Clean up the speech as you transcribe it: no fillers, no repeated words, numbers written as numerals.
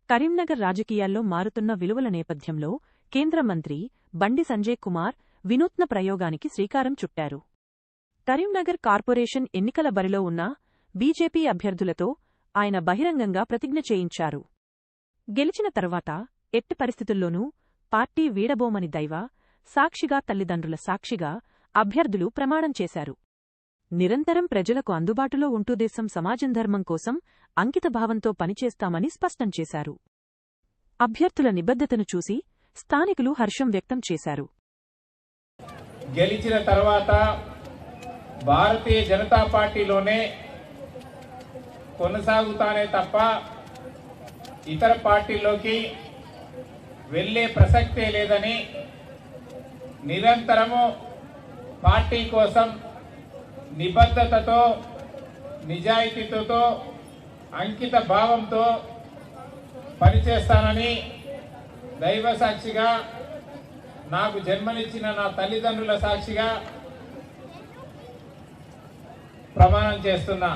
కరీంనగర్ రాజకీయాల్లో మారుతున్న విలువల నేపథ్యంలో కేంద్ర మంత్రి బండి సంజయ్ కుమార్ వినూత్న ప్రయోగానికి శ్రీకారం చుట్టారు. కరీంనగర్ కార్పొరేషన్ ఎన్నికల బరిలో ఉన్న బీజేపీ అభ్యర్థులతో ఆయన బహిరంగంగా ప్రతిజ్ఞ చేయించారు. గెలిచిన తర్వాత ఎట్టి పరిస్థితుల్లోనూ పార్టీ వీడబోమని దైవ సాక్షిగా తల్లిదండ్రుల సాక్షిగా అభ్యర్థులు ప్రమాణం చేశారు. నిరంతరం ప్రజలకు అందుబాటులో ఉంటూ దేశం సమాజం ధర్మం కోసం అంకితభావంతో పనిచేస్తామని స్పష్టం చేశారు. అభ్యర్థుల నిబద్ధతను చూసి స్థానికులు హర్షం వ్యక్తం చేశారు. గెలిచిన తర్వాత భారతీయ జనతా పార్టీలోనే కొనసాగుతానే తప్ప ఇతర పార్టీల్లోకి వెళ్లే ప్రసక్తే లేదని, నిరంతరము పార్టీ కోసం నిబద్ధతతో, నిజాయితీతో, అంకిత భావంతో పనిచేస్తానని దైవ సాక్షిగా, నాకు జన్మనిచ్చిన నా తల్లిదండ్రుల సాక్షిగా ప్రమాణం చేస్తున్నా.